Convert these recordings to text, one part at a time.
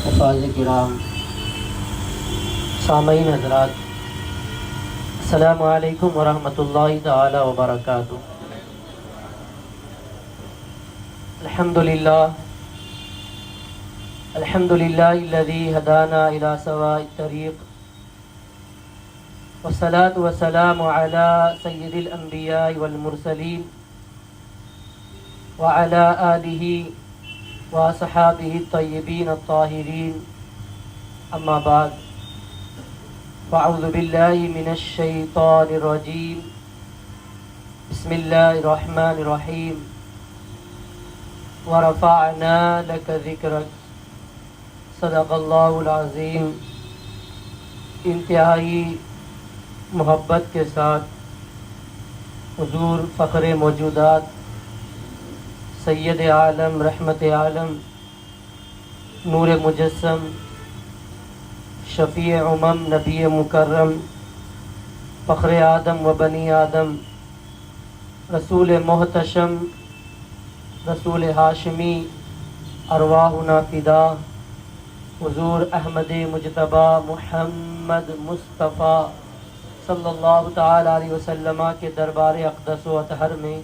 حفاظ کرام، سامعین حضرات، السلام علیکم ورحمۃ اللہ تعالی وبرکاتہ۔ الحمد للہ الذی ہدانا الی سواء الطریق، والصلاة والسلام علی سید الانبیاء والمرسلین وعلی آلہ وصحابہ الطیبین الطاہرین، اما بعد، فاعوذ باللہ من الشیطان الرجیم، بسم اللہ الرحمن الرحیم، ورفعنا لک ذکرک، صدق اللہ العظیم۔ انتہائی محبت کے ساتھ حضور فخر موجودات، سید عالم، رحمت عالم، نور مجسم، شفیع امم، نبی مکرم، فخر آدم و بنی آدم، رسول محتشم، رسول ہاشمی، ارواحنا فدا، حضور احمد مجتبی محمد مصطفیٰ صلی اللہ تعالی علیہ وسلم کے دربار اقدس و اطہر میں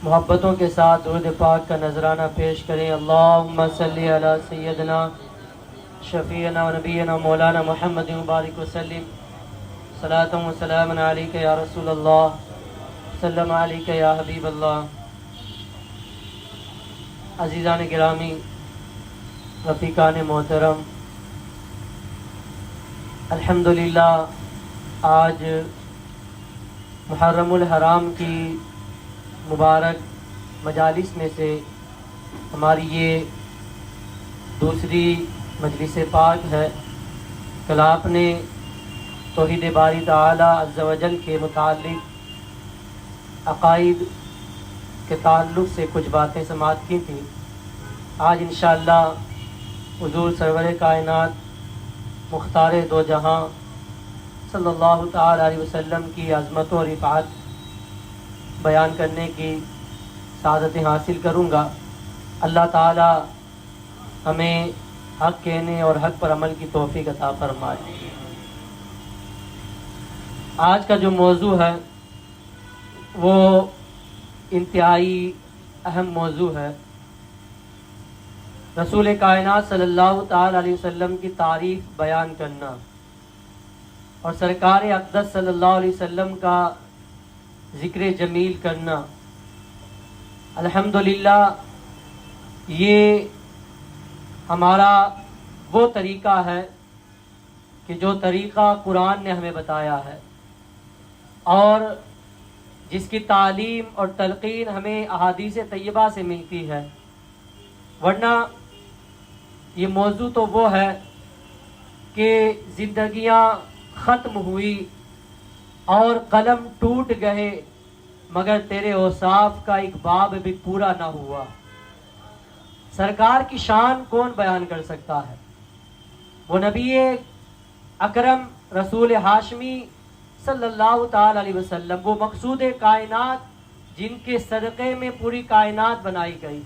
محبتوں کے ساتھ درود پاک کا نذرانہ پیش کریں۔ اللہم صلی علی سیدنا شفیعنا و نبینا مولانا محمد مبارک وسلم، صلاۃ و سلام علیک یا رسول اللہ، سلم علیک یا حبیب اللہ۔ عزیزان گرامی، رفیقان محترم، الحمدللہ آج محرم الحرام کی مبارک مجالس میں سے ہماری یہ دوسری مجلس پاک ہے۔ کل آپ نے توحید باری تعالی عز و جل کے متعلق عقائد کے تعلق سے کچھ باتیں سماعت کی تھیں۔ آج انشاءاللہ حضور سرور کائنات، مختار دو جہاں صلی اللہ تعالی علیہ وسلم کی عظمت و رفعت بیان کرنے کی سعادتیں حاصل کروں گا۔ اللہ تعالی ہمیں حق کہنے اور حق پر عمل کی توفیق عطا فرمائے۔ آج کا جو موضوع ہے وہ انتہائی اہم موضوع ہے۔ رسول کائنات صلی اللہ تعالی علیہ وسلم کی تعریف بیان کرنا اور سرکار اقدس صلی اللہ علیہ وسلم کا ذکر جمیل کرنا۔ الحمدللہ یہ ہمارا وہ طریقہ ہے کہ جو طریقہ قرآن نے ہمیں بتایا ہے اور جس کی تعلیم اور تلقین ہمیں احادیث طیبہ سے ملتی ہے، ورنہ یہ موضوع تو وہ ہے کہ زندگیاں ختم ہوئی اور قلم ٹوٹ گئے مگر تیرے اوصاف کا ایک باب بھی پورا نہ ہوا۔ سرکار کی شان کون بیان کر سکتا ہے؟ وہ نبی اکرم رسول ہاشمی صلی اللہ تعالی علیہ وسلم، وہ مقصود کائنات جن کے صدقے میں پوری کائنات بنائی گئی،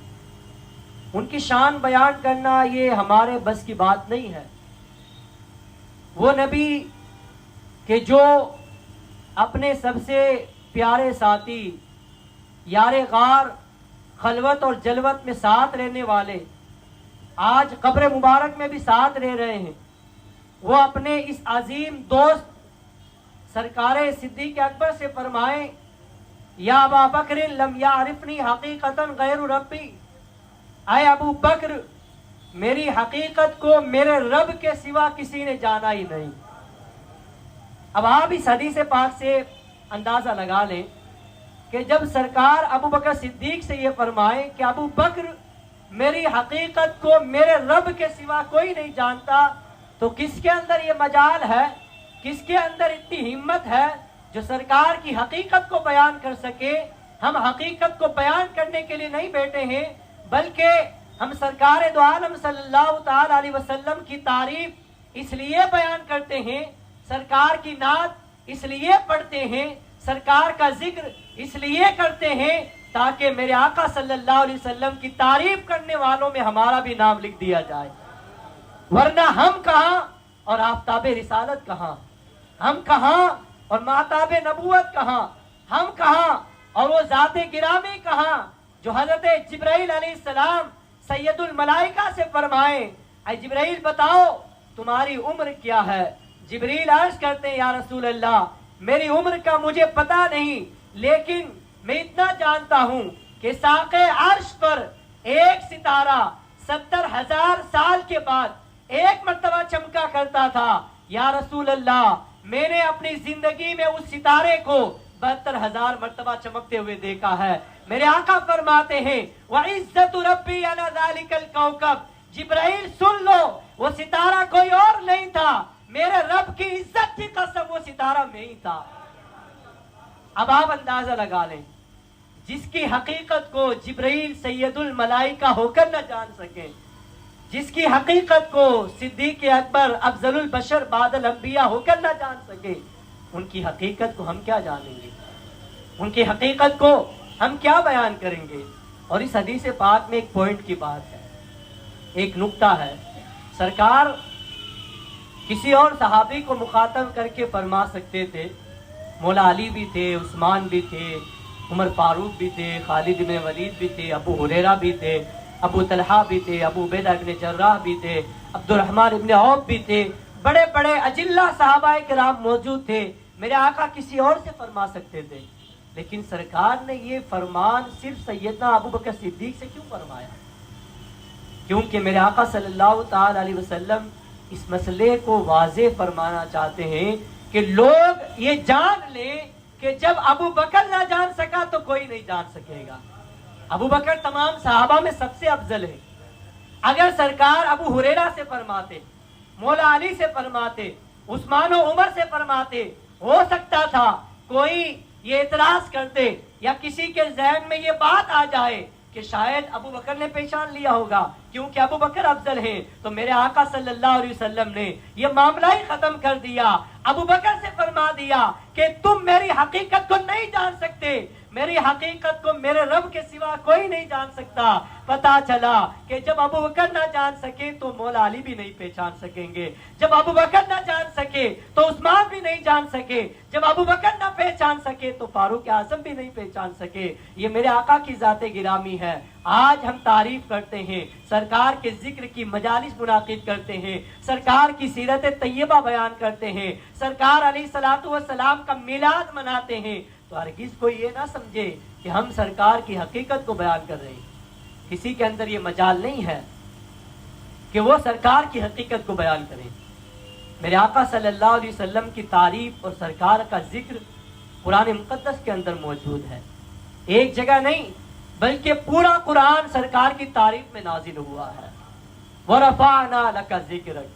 ان کی شان بیان کرنا یہ ہمارے بس کی بات نہیں ہے۔ وہ نبی کہ جو اپنے سب سے پیارے ساتھی، یار غار، خلوت اور جلوت میں ساتھ رہنے والے، آج قبر مبارک میں بھی ساتھ رہ رہے ہیں، وہ اپنے اس عظیم دوست سرکار صدیق اکبر سے فرمائیں، یا ابا بکر لم یعرفنی حقیقتا غیر ربی، اے ابو بکر میری حقیقت کو میرے رب کے سوا کسی نے جانا ہی نہیں۔ اب آپ اس حدیث پاک سے اندازہ لگا لیں کہ جب سرکار ابو بکر صدیق سے یہ فرمائے کہ ابو بکر میری حقیقت کو میرے رب کے سوا کوئی نہیں جانتا، تو کس کے اندر یہ مجال ہے، کس کے اندر اتنی ہمت ہے جو سرکار کی حقیقت کو بیان کر سکے۔ ہم حقیقت کو بیان کرنے کے لیے نہیں بیٹھے ہیں، بلکہ ہم سرکار دو عالم صلی اللہ تعالی علیہ وسلم کی تعریف اس لیے بیان کرتے ہیں، سرکار کی نعت اس لیے پڑھتے ہیں، سرکار کا ذکر اس لیے کرتے ہیں تاکہ میرے آقا صلی اللہ علیہ وسلم کی تعریف کرنے والوں میں ہمارا بھی نام لکھ دیا جائے. ورنہ ہم کہاں اور آفتاب رسالت کہاں، ہم کہاں اور مہتاب نبوت کہاں، ہم کہاں اور وہ ذات گرامی کہاں جو حضرت جبرائیل علیہ السلام سید الملائکہ سے فرمائے اے جبرائیل بتاؤ تمہاری عمر کیا ہے. جبریل عرض کرتے ہیں یا رسول اللہ میری عمر کا مجھے پتا نہیں، لیکن میں اتنا جانتا ہوں کہ ساقِ عرش پر ایک ستارہ 70,000 سال کے بعد ایک مرتبہ چمکا کرتا تھا. یا رسول اللہ میں نے اپنی زندگی میں اس ستارے کو 72,000 مرتبہ چمکتے ہوئے دیکھا ہے. میرے آقا فرماتے ہیں وَعِزَّةُ رَبِّي عَلَى ذَلِكَ الْكَوْكَبِ جبرائیل سن لو وہ ستارہ کوئی اور نہیں تھا، میرے رب کی عزت کی قسم وہ ستارہ میں ہی تھا. اب آپ اندازہ لگا لیں جس کی حقیقت کو جبرائیل سید الملائکہ ہو کر نہ جان سکیں، جس کی حقیقت کو صدیق اکبر افضل البشر بعد الانبیاء ہو کر نہ جان سکے، ان کی حقیقت کو ہم کیا جانیں گے، ان کی حقیقت کو ہم کیا بیان کریں گے. اور اس حدیث پاک میں ایک پوائنٹ کی بات ہے، ایک نقطہ ہے. سرکار کسی اور صحابی کو مخاطب کر کے فرما سکتے تھے، مولا علی بھی تھے، عثمان بھی تھے، عمر فاروق بھی تھے، خالد بن ولید بھی تھے، ابو ہریرہ بھی تھے، ابو طلحہ بھی تھے، ابو عبیدہ بن جراح بھی تھے، عبد الرحمن ابن عوف بھی تھے، بڑے بڑے اجلہ صحابہ کرام موجود تھے. میرے آقا کسی اور سے فرما سکتے تھے، لیکن سرکار نے یہ فرمان صرف سیدنا ابو بکر صدیق سے کیوں فرمایا؟ کیونکہ میرے آقا صلی اللہ تعالی علیہ وسلم اس مسئلے کو واضح فرمانا چاہتے ہیں کہ لوگ یہ جان لیں کہ جب ابو بکر نہ جان سکا تو کوئی نہیں جان سکے گا. ابو بکر تمام صحابہ میں سب سے افضل ہے. اگر سرکار ابو ہریرہ سے فرماتے، مولا علی سے فرماتے، عثمان و عمر سے فرماتے، ہو سکتا تھا کوئی یہ اعتراض کرتے یا کسی کے ذہن میں یہ بات آ جائے کہ شاید ابو بکر نے پہچان لیا ہوگا کیونکہ ابو بکر افضل ہیں. تو میرے آقا صلی اللہ علیہ وسلم نے یہ معاملہ ہی ختم کر دیا. ابو بکر سے فرما دیا کہ تم میری حقیقت کو نہیں جان سکتے، میری حقیقت کو میرے رب کے سوا کوئی نہیں جان سکتا. پتا چلا کہ جب ابو بکر نہ جان سکے تو مولا علی بھی نہیں پہچان سکیں گے، جب ابو بکر نہ جان سکے تو عثمان بھی نہیں جان سکے، جب ابو بکر نہ پہچان سکے تو فاروق اعظم بھی نہیں پہچان سکے. یہ میرے آقا کی ذات گرامی ہے. آج ہم تعریف کرتے ہیں، سرکار کے ذکر کی مجالس منعقد کرتے ہیں، سرکار کی سیرت طیبہ بیان کرتے ہیں، سرکار علیہ الصلوۃ والسلام کا میلاد مناتے ہیں، تو ہرگز کوئی یہ نہ سمجھے کہ ہم سرکار کی حقیقت کو بیان کر رہے ہیں. کسی کے اندر یہ مجال نہیں ہے کہ وہ سرکار کی حقیقت کو بیان کریں. میرے آقا صلی اللہ علیہ وسلم کی تعریف اور سرکار کا ذکر قرآن مقدس کے اندر موجود ہے. ایک جگہ نہیں بلکہ پورا قرآن سرکار کی تعریف میں نازل ہوا ہے. وَرَفَعْنَا لَكَ ذِكْرَكَ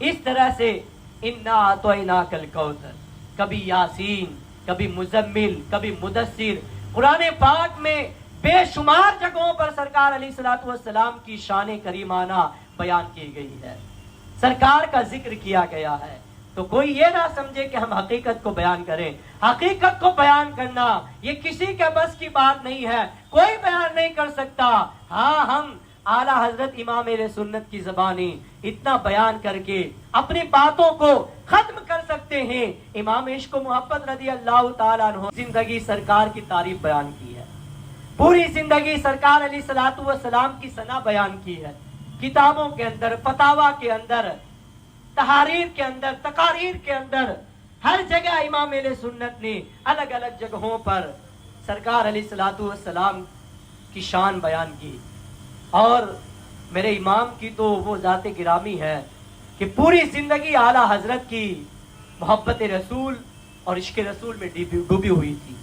اس طرح سے اِنَّا أَعْطَيْنَاكَ الْكَوْثَرَ، کبھی یاسین، کبھی مزمل، کبھی مدثر. قرآن پاک میں بے شمار جگہوں پر سرکار علیہ الصلوۃ والسلام کی شان کریمانہ بیان کی گئی ہے، سرکار کا ذکر کیا گیا ہے. تو کوئی یہ نہ سمجھے کہ ہم حقیقت کو بیان کریں. حقیقت کو بیان کرنا یہ کسی کے بس کی بات نہیں ہے، کوئی بیان نہیں کر سکتا. ہاں ہم اعلیٰ حضرت امام اہل سنت کی زبانی اتنا بیان کر کے اپنی باتوں کو ختم کر سکتے ہیں. امام عشق و محبت رضی اللہ تعالیٰ عنہ زندگی سرکار کی تعریف بیان کی ہے، پوری زندگی سرکار علیہ الصلوۃ والسلام کی ثنا بیان کی ہے. کتابوں کے اندر، فتاوا کے اندر، تحاریر کے اندر، تقاریر کے اندر، ہر جگہ امام اہل سنت نے الگ الگ جگہوں پر سرکار علیہ الصلوۃ والسلام کی شان بیان کی. اور میرے امام کی تو وہ ذات گرامی ہے کہ پوری زندگی اعلیٰ حضرت کی محبت رسول اور عشق رسول میں ڈوبی ہوئی تھی.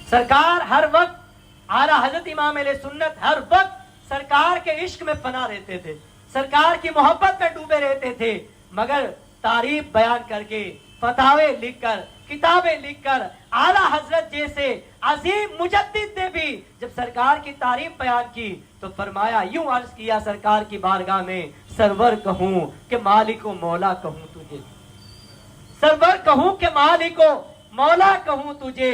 سرکار ہر وقت، اعلیٰ حضرت امام اہل سنت ہر وقت سرکار کے عشق میں پناہ رہتے تھے، سرکار کی محبت میں ڈوبے رہتے تھے. مگر تعریف بیان کر کے، فتاوے لکھ کر، کتابیں لکھ کر اعلیٰ حضرت جیسے عظیم مجدد نے بھی جب سرکار کی تعریف بیان کی تو فرمایا، یوں عرض کیا سرکار کی بارگاہ میں، سرور کہوں کہ مالک و مولا کہوں تجھے، سرور کہوں کہ مالک و مولا کہوں تجھے،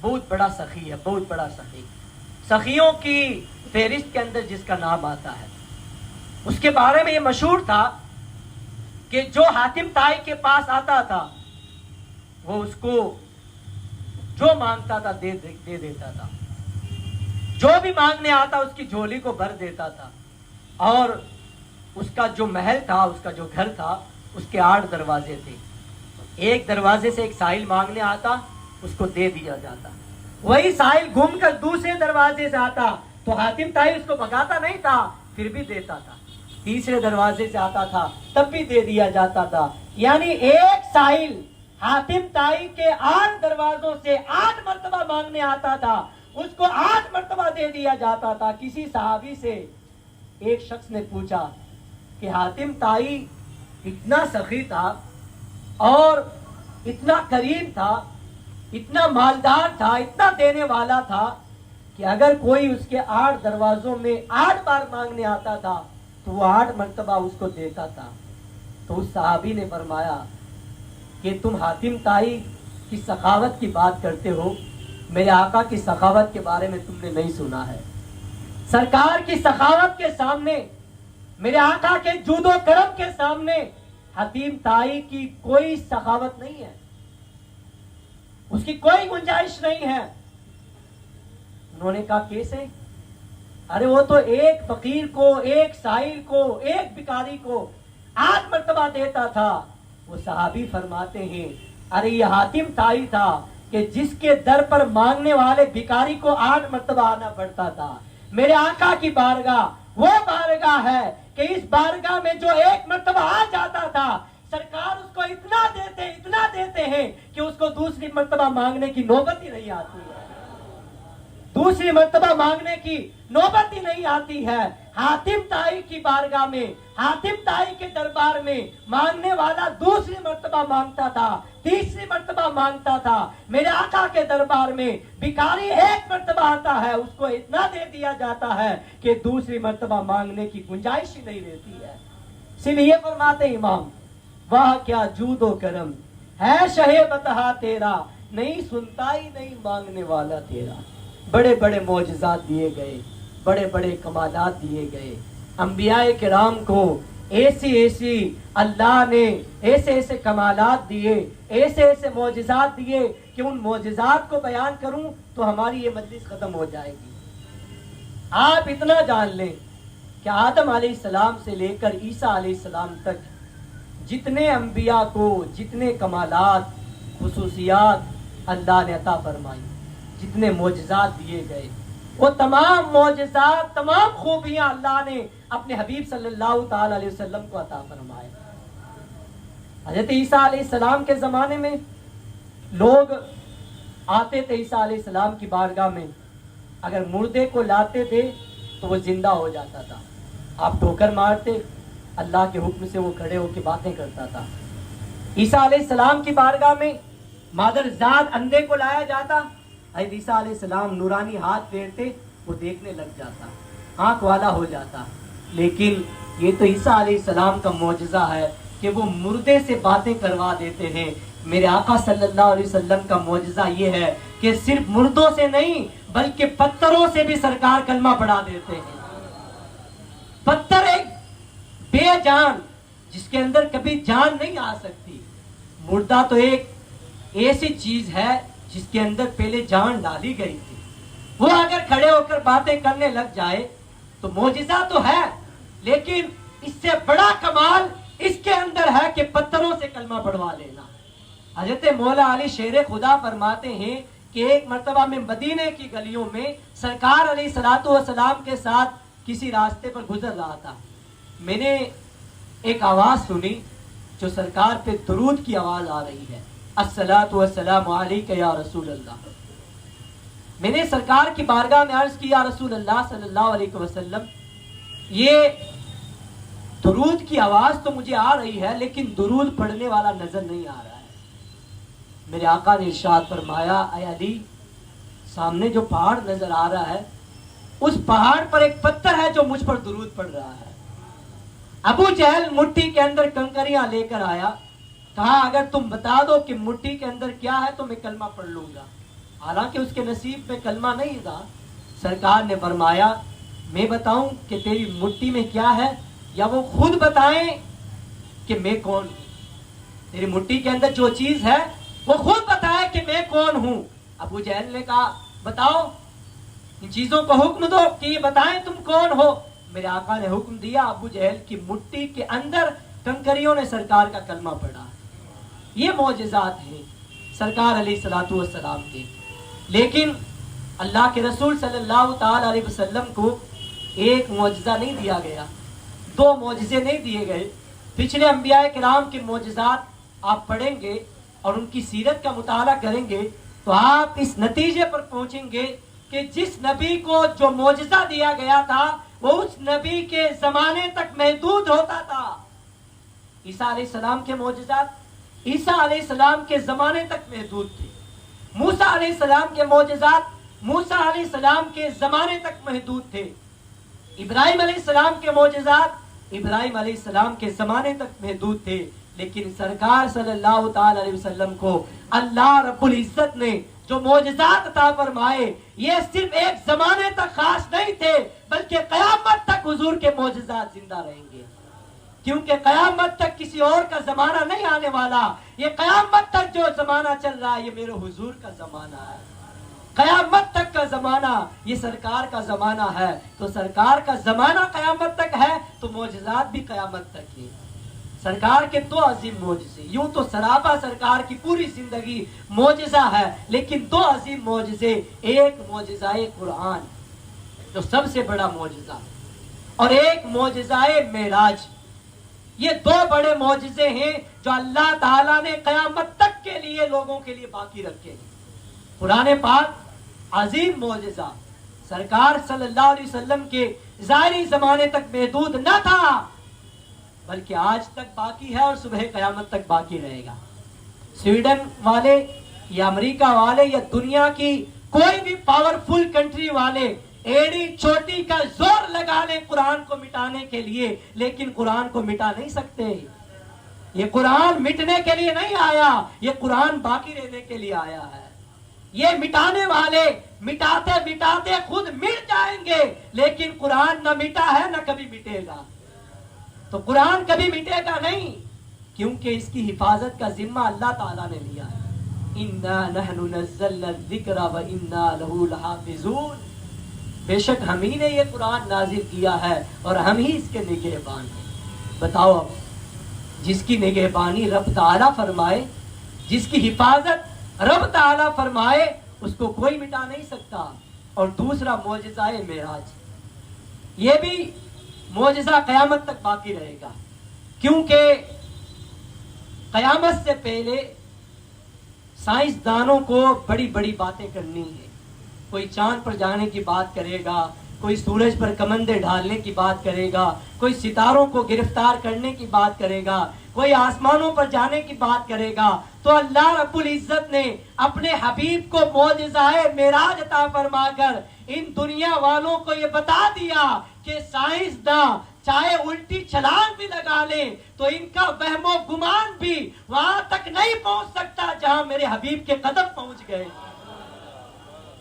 بہت بڑا سخی ہے، بہت بڑا سخی، سخیوں کی فہرست کے اندر جس کا نام آتا ہے۔ اس کے بارے میں یہ مشہور تھا کہ جو حاتم طائی کے پاس آتا تھا وہ اس کو جو مانگتا تھا دے دیتا تھا، جو بھی مانگنے آتا اس کی جھولی کو بھر دیتا تھا، اور اس کا جو محل تھا، اس کا جو گھر تھا، اس کے 8 دروازے تھے، ایک دروازے سے ایک سائل مانگنے آتا اس کو دے دیا جاتا، وہی سائل گھوم کر دوسرے دروازے سے آتا تو حاتم طائی اس کو بھگاتا نہیں تھا، پھر بھی دیتا تھا، تیسرے دروازے سے آتا تھا تب بھی دے دیا جاتا تھا، یعنی ایک سائل حاتم طائی کے 8 دروازوں سے 8 مرتبہ مانگنے آتا تھا، اس کو 8 مرتبہ دے دیا جاتا تھا۔ کسی صحابی سے ایک شخص نے پوچھا کہ حاتم طائی اتنا سخی تھا اور اتنا کریم تھا، اتنا مالدار تھا، اتنا دینے والا تھا کہ اگر کوئی اس کے 8 دروازوں میں 8 بار مانگنے آتا تھا تو وہ 8 مرتبہ اس کو دیتا تھا۔ تو اس صحابی نے فرمایا کہ تم حاتم طائی کی سخاوت کی بات کرتے ہو، میرے آقا کی سخاوت کے بارے میں تم نے نہیں سنا ہے۔ سرکار کی سخاوت کے سامنے، میرے آقا کے جود و کرم کے سامنے حاتم طائی کی کوئی سخاوت نہیں ہے، اس کی کوئی گنجائش نہیں ہے۔ انہوں نے کہا کیسے؟ ارے وہ تو ایک فقیر کو، ایک سائل کو، ایک بھکاری کو 8 مرتبہ دیتا تھا۔ وہ صحابی فرماتے ہیں ارے یہ حاتم طائی تھا کہ جس کے در پر مانگنے والے بھکاری کو 8 مرتبہ آنا پڑتا تھا۔ میرے آقا کی بارگاہ وہ بارگاہ ہے کہ اس بارگاہ میں جو 1 مرتبہ آ جاتا تھا سرکار اس کو اتنا دیتے ہیں کہ اس کو دوسری مرتبہ مانگنے کی نوبت ہی نہیں آتی ہے، دوسری مرتبہ مانگنے کی نوبت ہی نہیں آتی ہے۔ حاتم طائی کی بارگاہ میں، حاتم طائی کے دربار میں مانگنے والا دوسری مرتبہ مانگتا تھا، تیسری مرتبہ مانگتا تھا۔ میرے آقا کے دربار میں بھکاری 1 مرتبہ آتا ہے، اس کو اتنا دے دیا جاتا ہے کہ دوسری مرتبہ مانگنے کی گنجائش ہی نہیں رہتی ہے۔ اسی لیے فرماتے امام واہ کیا جود و کرم ہے شہ بتہا تیرا، نہیں سنتا ہی نہیں مانگنے والا تیرا۔ بڑے بڑے معجزات دیے گئے، بڑے بڑے کمالات دیے گئے، انبیاء کرام کو ایسی اللہ نے ایسے کمالات دیے، ایسے معجزات دیے کہ ان معجزات کو بیان کروں تو ہماری یہ مجلس ختم ہو جائے گی۔ آپ اتنا جان لیں کہ آدم علیہ السلام سے لے کر عیسیٰ علیہ السلام تک جتنے انبیاء کو جتنے کمالات، خصوصیات اللہ نے عطا فرمائی، جتنے معجزات دیے گئے، وہ تمام معجزات، تمام خوبیاں اللہ نے اپنے حبیب صلی اللہ تعالی علیہ وسلم کو عطا فرمائے۔ حضرت عیسیٰ علیہ السلام کے زمانے میں لوگ آتے تھے عیسیٰ علیہ السلام کی بارگاہ میں، اگر مردے کو لاتے تھے تو وہ زندہ ہو جاتا تھا، آپ ٹھوکر مارتے، اللہ کے حکم سے وہ کھڑے ہو کے باتیں کرتا تھا۔ عیسیٰ علیہ السلام کی بارگاہ میں مادرزاد اندھے کو لایا جاتا، حضرت عیسیٰ علیہ السلام نورانی ہاتھ پھیرتے، وہ دیکھنے لگ جاتا، آنکھ والا ہو جاتا۔ لیکن یہ تو عیسیٰ علیہ السلام کا معجزہ ہے کہ وہ مردے سے باتیں کروا دیتے ہیں۔ میرے آقا صلی اللہ علیہ وسلم کا معجزہ یہ ہے کہ صرف مردوں سے نہیں بلکہ پتھروں سے بھی سرکار کلمہ پڑھا دیتے ہیں۔ پتھر ایک بے جان جس کے اندر کبھی جان نہیں آ سکتی، مردہ تو ایک ایسی چیز ہے جس کے اندر پہلے جان ڈالی گئی تھی، وہ اگر کھڑے ہو کر باتیں کرنے لگ جائے تو معجزہ تو ہے، لیکن اس سے بڑا کمال اس کے اندر ہے کہ پتھروں سے کلمہ پڑھوا لینا۔ حضرت مولا علی شیر خدا فرماتے ہیں کہ ایک مرتبہ میں مدینے کی گلیوں میں سرکار علیہ الصلوۃ والسلام کے ساتھ کسی راستے پر گزر رہا تھا، میں نے ایک آواز سنی جو سرکار پہ درود کی آواز آ رہی ہے، الصلاۃ والسلام علیک یا رسول اللہ۔ میں نے سرکار کی بارگاہ میں عرض کیا رسول اللہ صلی اللہ علیہ وسلم، یہ درود کی آواز تو مجھے آ رہی ہے لیکن درود پڑھنے والا نظر نہیں آ رہا ہے۔ میرے آقا نے ارشاد فرمایا، اے علی، سامنے جو پہاڑ نظر آ رہا ہے اس پہاڑ پر ایک پتھر ہے جو مجھ پر درود پڑھ رہا ہے۔ ابو جہل مٹی کے اندر کنکریاں لے کر آیا، کہا اگر تم بتا دو کہ مٹی کے اندر کیا ہے تو میں کلمہ پڑھ لوں گا۔ حالانکہ اس کے نصیب میں کلمہ نہیں تھا. سرکار نے فرمایا میں بتاؤں کہ تیری مٹھی میں کیا ہے یا وہ خود بتائیں کہ میں کون ہوں؟ تیری مٹھی کے اندر جو چیز ہے وہ خود بتائے کہ میں کون ہوں. ابو جہل نے کہا بتاؤ ان چیزوں کو حکم دو کہ یہ بتائیں تم کون ہو. میرے آقا نے حکم دیا. ابو جہل کی مٹھی کے اندر کنکریوں نے سرکار کا کلمہ پڑھا. یہ معجزات ہیں سرکار علیہ الصلوۃ والسلام کے. لیکن اللہ کے رسول صلی اللہ تعالی علیہ وسلم کو ایک معجزہ نہیں دیا گیا, 2 معجزے نہیں دیے گئے. پچھلے انبیاء کرام کے معجزات آپ پڑھیں گے اور ان کی سیرت کا مطالعہ کریں گے تو آپ اس نتیجے پر پہنچیں گے کہ جس نبی کو جو معجزہ دیا گیا تھا وہ اس نبی کے زمانے تک محدود ہوتا تھا. عیسیٰ علیہ السلام کے معجزات عیسیٰ علیہ السلام کے زمانے تک محدود تھے. موسیٰ علیہ السلام کے معجزات موسیٰ علیہ السلام کے زمانے تک محدود تھے. ابراہیم علیہ السلام کے معجزات ابراہیم علیہ السلام کے زمانے تک محدود تھے. لیکن سرکار صلی اللہ تعالی علیہ وسلم کو اللہ رب العزت نے جو معجزات عطا فرمائے یہ صرف ایک زمانے تک خاص نہیں تھے بلکہ قیامت تک حضور کے معجزات زندہ رہیں گے. کیونکہ قیامت تک کسی اور کا زمانہ نہیں آنے والا. یہ قیامت تک جو زمانہ چل رہا ہے یہ میرے حضور کا زمانہ ہے. قیامت تک کا زمانہ یہ سرکار کا زمانہ ہے. تو سرکار کا زمانہ قیامت تک ہے تو معجزات بھی قیامت تک ہی. سرکار کے 2 عظیم معجزے, یوں تو سراپا سرکار کی پوری زندگی معجزہ ہے لیکن 2 عظیم معجزے. ایک معجزہ قرآن جو سب سے بڑا معجزہ اور ایک معجزہ معراج. یہ 2 بڑے معجزے ہیں جو اللہ تعالیٰ نے قیامت تک کے لیے لوگوں کے لیے باقی رکھے ہیں. قرآن پاک عظیم معجزہ سرکار صلی اللہ علیہ وسلم کے ظاہری زمانے تک محدود نہ تھا بلکہ آج تک باقی ہے اور صبح قیامت تک باقی رہے گا. سویڈن والے یا امریکہ والے یا دنیا کی کوئی بھی پاورفل کنٹری والے ایڑی چوٹی کا زور لگا لیں قرآن کو مٹانے کے لیے لیکن قرآن کو مٹا نہیں سکتے. یہ قرآن مٹنے کے لیے نہیں آیا, یہ قرآن باقی رہنے کے لیے آیا ہے. یہ مٹانے والے مٹاتے مٹاتے خود مٹ جائیں گے لیکن قرآن نہ مٹا ہے نہ کبھی مٹے گا. تو قرآن کبھی مٹے گا نہیں کیونکہ اس کی حفاظت کا ذمہ اللہ تعالیٰ نے لیا ہے. اِنَّا نَحْنُ نَزَّلْنَا الذِّكْرَ وَإِنَّا لَهُ لَحَافِظُونَ. بے شک ہم ہی نے یہ قرآن نازل کیا ہے اور ہم ہی اس کے نگہبان ہیں. بتاؤ اب جس کی نگہبانی رب تعالیٰ فرمائے, جس کی حفاظت رب تعالیٰ فرمائے, اس کو کوئی مٹا نہیں سکتا. اور دوسرا معجزہ معراج, یہ بھی معجزہ قیامت تک باقی رہے گا کیونکہ قیامت سے پہلے سائنسدانوں کو بڑی بڑی باتیں کرنی ہیں. کوئی چاند پر جانے کی بات کرے گا, کوئی سورج پر کمندے ڈالنے کی بات کرے گا, کوئی ستاروں کو گرفتار کرنے کی بات کرے گا, کوئی آسمانوں پر جانے کی بات کرے گا. تو اللہ رب العزت نے اپنے حبیب کو معجزہ معراج عطا فرما کر ان دنیا والوں کو یہ بتا دیا کہ سائنسداں چاہے الٹی چھلانگ بھی لگا لیں تو ان کا وہم و گمان بھی وہاں تک نہیں پہنچ سکتا جہاں میرے حبیب کے قدم پہنچ گئے.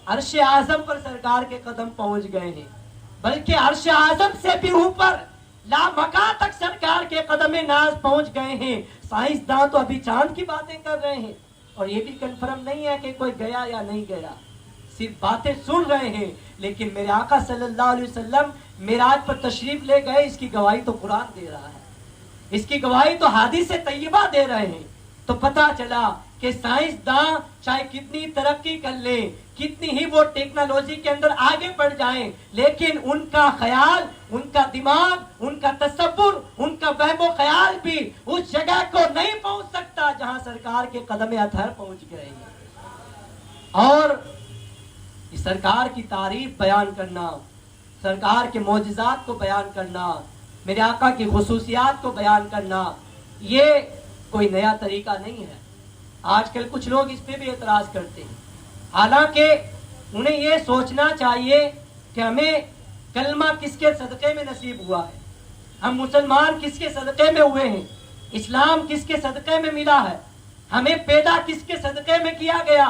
عرش اعظم پر سرکار کے قدم پہنچ گئے ہیں بلکہ عرش اعظم سے بھی اوپر لامکان تک سرکار کے قدم ناز پہنچ گئے ہیں. سائنسداں تو ابھی چاند کی باتیں کر رہے ہیں اور یہ بھی کنفرم نہیں ہے کہ کوئی گیا یا نہیں گیا, صرف باتیں سن رہے ہیں. لیکن میرے آقا صلی اللہ علیہ وسلم معراج پر تشریف لے گئے, اس کی گواہی تو قرآن دے رہا ہے, اس کی گواہی تو حدیث طیبہ دے رہے ہیں. تو پتہ چلا کہ سائنسداں چاہے کتنی ترقی کر لیں, کتنی ہی وہ ٹیکنالوجی کے اندر آگے بڑھ جائیں, لیکن ان کا خیال, ان کا دماغ, ان کا تصور, ان کا وہم و خیال بھی اس جگہ کو نہیں پہنچ سکتا جہاں سرکار کے قدم اطہر پہنچ گئے ہیں. اور سرکار کی تعریف بیان کرنا, سرکار کے معجزات کو بیان کرنا, میرے آقا کی خصوصیات کو بیان کرنا, یہ کوئی نیا طریقہ نہیں ہے. آج کل کچھ لوگ اس پہ بھی اعتراض کرتے ہیں, حالانکہ انہیں یہ سوچنا چاہیے کہ ہمیں کلمہ کس کے صدقے میں نصیب ہوا ہے, ہم مسلمان کس کے صدقے میں ہوئے ہیں, اسلام کس کے صدقے میں ملا ہے, ہمیں پیدا کس کے صدقے میں کیا گیا.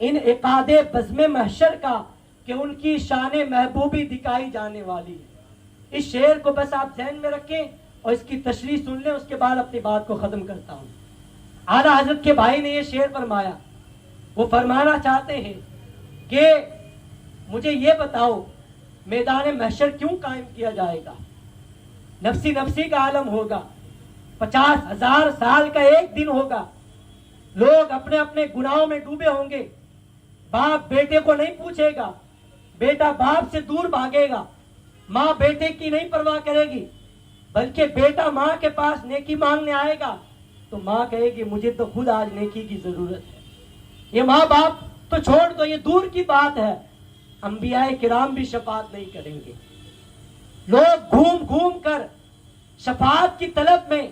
انعقاد بزم محشر کا کہ ان کی شان محبوبی دکھائی جانے والی ہے۔ اس شعر کو بس آپ ذہن میں رکھیں اور اس کی تشریح سن لیں، اس کے بعد اپنی بات کو ختم کرتا ہوں۔ اعلیٰ حضرت کے بھائی نے یہ شعر فرمایا، وہ فرمانا چاہتے ہیں کہ مجھے یہ بتاؤ میدان محشر کیوں قائم کیا جائے گا؟ نفسی نفسی کا عالم ہوگا، 50,000 سال کا ایک دن ہوگا، لوگ اپنے اپنے گناہوں میں ڈوبے ہوں گے، باپ بیٹے کو نہیں پوچھے گا، بیٹا باپ سے دور بھاگے گا، ماں بیٹے کی نہیں پرواہ کرے گی، بلکہ بیٹا ماں کے پاس نیکی مانگنے آئے گا تو ماں کہے گی مجھے تو خود آج نیکی کی ضرورت ہے۔ یہ ماں باپ تو چھوڑ دو، یہ دور کی بات ہے، انبیاء کرام بھی شفاعت نہیں کریں گے۔ لوگ گھوم گھوم کر شفاعت کی طلب میں،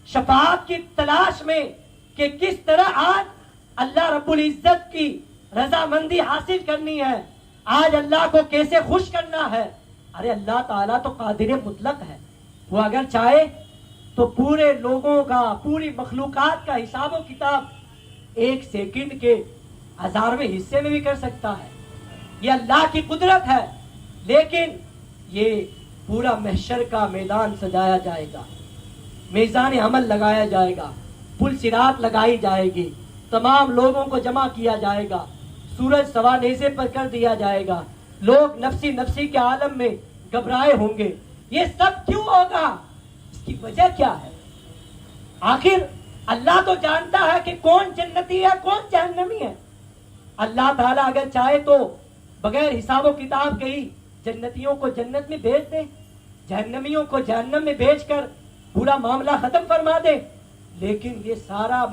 شفاعت کی تلاش میں کہ کس طرح آج اللہ رب العزت کی رضامندی حاصل کرنی ہے، آج اللہ کو کیسے خوش کرنا ہے۔ ارے اللہ تعالیٰ تو قادر مطلق ہے، وہ اگر چاہے تو پورے لوگوں کا، پوری مخلوقات کا حساب و کتاب ایک سیکنڈ کے 1000ویں حصے میں بھی کر سکتا ہے، یہ اللہ کی قدرت ہے۔ لیکن یہ پورا محشر کا میدان سجایا جائے گا، میزان عمل لگایا جائے گا، پل صراط لگائی جائے گی، تمام لوگوں کو جمع کیا جائے گا، سورج سوا نیزے پر کر دیا جائے گا، لوگ نفسی نفسی کے عالم میں گھبرائے ہوں گے۔ یہ سب کیوں ہوگا؟ اس کی وجہ کیا ہے؟ آخر اللہ تو جانتا ہے کہ کون جنتی ہے کون جہنمی ہے۔ اللہ تعالیٰ اگر چاہے تو بغیر حساب و کتاب کے ہی جنتیوں کو جنت میں بھیج دے، جہنمیوں کو جہنم میں بھیج کر پورا معاملہ ختم فرما دے، لیکن یہ سارا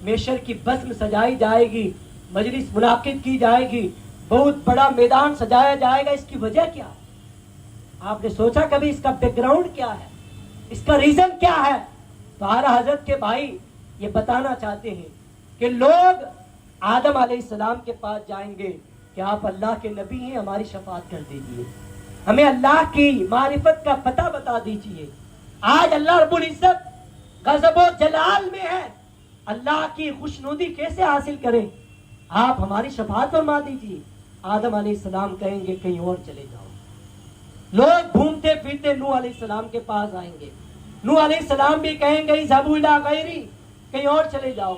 محشر کی بزم سجائی جائے گی، مجلس منعقد کی جائے گی، بہت بڑا میدان سجایا جائے گا۔ اس کی وجہ کیا ہے؟ آپ نے سوچا کبھی اس کا بیک گراؤنڈ کیا ہے، اس کا ریزن کیا ہے؟ تو اعلیٰ حضرت کے بھائی یہ بتانا چاہتے ہیں کہ لوگ آدم علیہ السلام کے پاس جائیں گے کہ آپ اللہ کے نبی ہیں، ہماری شفاعت کر دیجئے، ہمیں اللہ کی معرفت کا پتہ بتا دیجئے۔ آج اللہ رب العزت غضب و جلال میں ہے، اللہ کی خوشنودی کیسے حاصل کریں؟ آپ ہماری شفاعت فرما دیجئے۔ آدم علیہ السلام کہیں گے کہیں اور چلے جاؤ۔ لوگ گھومتے پھرتے نوح علیہ السلام کے پاس آئیں گے، نوح علیہ السلام بھی کہیں گے اذهبوا الی غیری، کہیں اور چلے جاؤ۔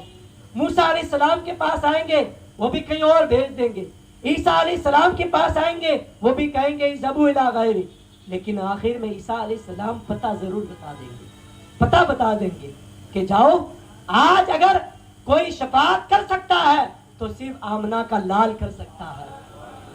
موسیٰ علیہ السلام کے پاس آئیں گے، وہ بھی کہیں اور بھیج دیں گے۔ عیسیٰ علیہ السلام کے پاس آئیں گے، وہ بھی کہیں گے اذهبوا الی غیری، لیکن آخر میں عیسیٰ علیہ السلام پتہ ضرور بتا دیں گے، پتہ بتا دیں گے کہ جاؤ، آج اگر کوئی شفاعت کر سکتا ہے تو صرف آمنہ کا لال کر سکتا ہے،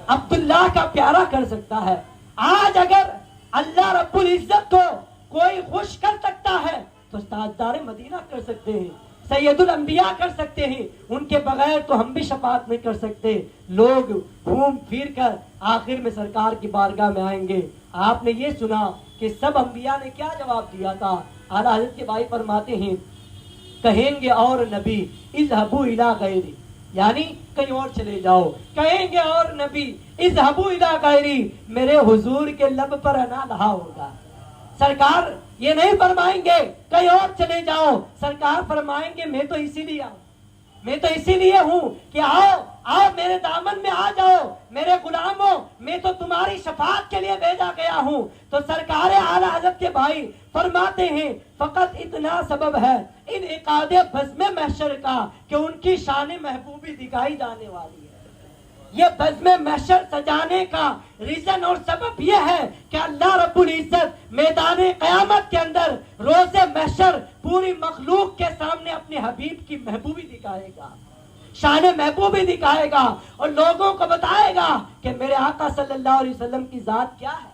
عبداللہ کا پیارا کر سکتا ہے۔ آج اگر اللہ رب العزت کو کوئی خوش کر سکتا ہے تو تاجدار مدینہ کر سکتے ہیں، سید الانبیاء کر سکتے ہیں، ان کے بغیر تو ہم بھی شفاعت نہیں کر سکتے۔ لوگ گھوم پھر کر آخر میں سرکار کی بارگاہ میں آئیں گے۔ آپ نے یہ سنا کہ سب انبیاء نے کیا جواب دیا تھا؟ اعلیٰ حضرت کے بھائی فرماتے ہیں کہیں گے اور نبی اذهبوا الی غیری، یعنی کہیں اور چلے جاؤ، کہیں گے اور نبی اذهبوا الی غیری، میرے حضور کے لب پر انا لہا ہوگا۔ سرکار یہ نہیں فرمائیں گے کہیں اور چلے جاؤ، سرکار فرمائیں گے میں تو اسی لیے آؤں، میں تو اسی لیے ہوں کہ آؤ آؤ میرے دامن میں آ جاؤ، میرے غلاموں، میں تو تمہاری شفاعت کے لیے بھیجا گیا ہوں۔ تو سرکار اعلیٰ حضرت کے بھائی فرماتے ہیں فقط اتنا سبب ہے انعقاد بزم محشر کا کہ ان کی شان محبوبی دکھائی جانے والی ہے۔ یہ بزم محشر سجانے کا ریزن اور سبب یہ ہے کہ اللہ رب العزت میدان قیامت کے اندر روز محشر پوری مخلوق کے سامنے اپنے حبیب کی محبوبی دکھائے گا، شان محبوبی دکھائے گا، اور لوگوں کو بتائے گا کہ میرے آقا صلی اللہ علیہ وسلم کی ذات کیا ہے،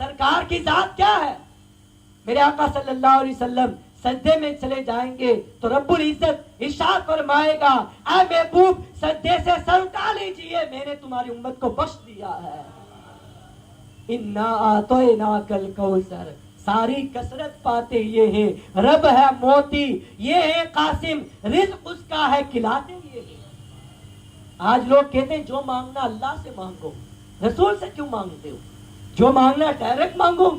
سرکار کی ذات کیا ہے۔ میرے آقا صلی اللہ علیہ وسلم سجدے میں چلے جائیں گے تو رب العزت ارشاد فرمائے گا اے محبوب سجدے سے سر اٹھا لیجئے، میں نے تمہاری امت کو بخش دیا ہے۔ انا اعطیناک الکوثر، ساری کثرت پاتے یہ ہیں، رب ہے موتی، یہ ہے قاسم، رزق اس کا ہے، کھلاتے یہ ہیں۔ آج لوگ کہتے ہیں جو مانگنا اللہ سے مانگو، رسول سے کیوں مانگتے ہو؟ جو مانگنا ڈائریکٹ مانگو،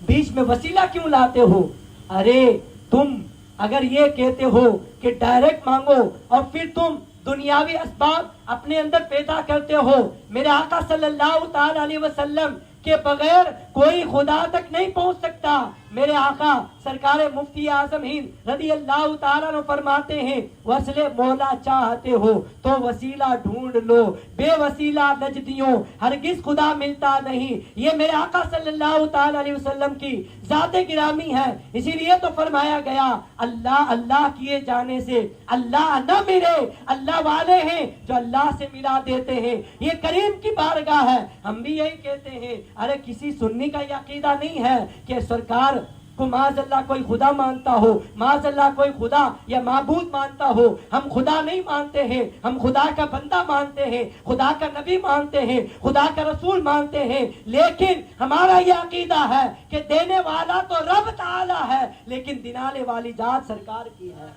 بیچ میں وسیلہ کیوں لاتے ہو؟ ارے تم اگر یہ کہتے ہو کہ ڈائریکٹ مانگو اور پھر تم دنیاوی اسباب اپنے اندر پیدا کرتے ہو، میرے آقا صلی اللہ تعالی علیہ وسلم کے بغیر کوئی خدا تک نہیں پہنچ سکتا۔ میرے آقا سرکار مفتی اعظم ہند رضی اللہ تعالیٰ عنہ فرماتے ہیں وصل مولا چاہتے ہو تو وسیلہ ڈھونڈ لو، بے وسیلہ نجدیوں ہرگز خدا ملتا نہیں۔ یہ میرے آقا صلی اللہ تعالیٰ علیہ وسلم کی ذات گرامی ہے، اسی لیے تو فرمایا گیا اللہ اللہ کیے جانے سے اللہ نہ ملے، اللہ والے ہیں جو اللہ سے ملا دیتے ہیں۔ یہ کریم کی بارگاہ ہے۔ ہم بھی یہی کہتے ہیں، ارے کسی سنی کا یہ عقیدہ نہیں ہے کہ سرکار کو معاذ اللہ کوئی خدا مانتا ہو، معاذ اللہ کوئی خدا یا معبود مانتا ہو۔ ہم خدا نہیں مانتے ہیں، ہم خدا کا بندہ مانتے ہیں، خدا کا نبی مانتے ہیں، خدا کا رسول مانتے ہیں، لیکن ہمارا یہ عقیدہ ہے کہ دینے والا تو رب تعالی ہے، لیکن دلانے والی ذات سرکار کی ہے۔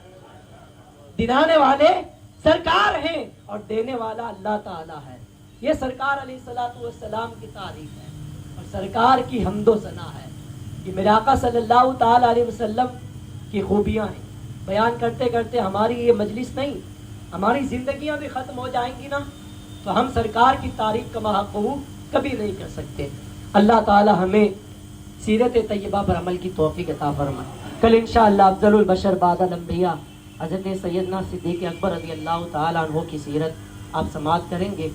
دلانے والے سرکار ہیں اور دینے والا اللہ تعالی ہے۔ یہ سرکار علیہ الصلوۃ والسلام کی تعریف ہے اور سرکار کی حمد و ثنا ہے۔ یہ میرے آقا صلی اللہ تعالی علیہ وسلم کی خوبیاں ہیں۔ بیان کرتے کرتے ہماری یہ مجلس نہیں، ہماری زندگیاں بھی ختم ہو جائیں گی نا تو ہم سرکار کی تعریف کا محقق کبھی نہیں کر سکتے۔ اللہ تعالی ہمیں سیرت طیبہ پر عمل کی توفیق عطا فرمائے۔ کل انشاءاللہ افضل البشر بعد الانبیاء حضرت سیدنا صدیق اکبر رضی اللہ تعالیٰ عنہ کی سیرت آپ سماعت کریں گے۔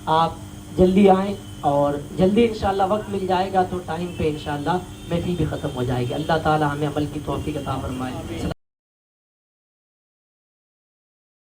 آپ جلدی آئیں اور جلدی انشاءاللہ وقت مل جائے گا تو ٹائم پہ انشاءاللہ محفل بھی ختم ہو جائے گی۔ اللہ تعالی ہمیں عمل کی توفیق عطا فرمائے۔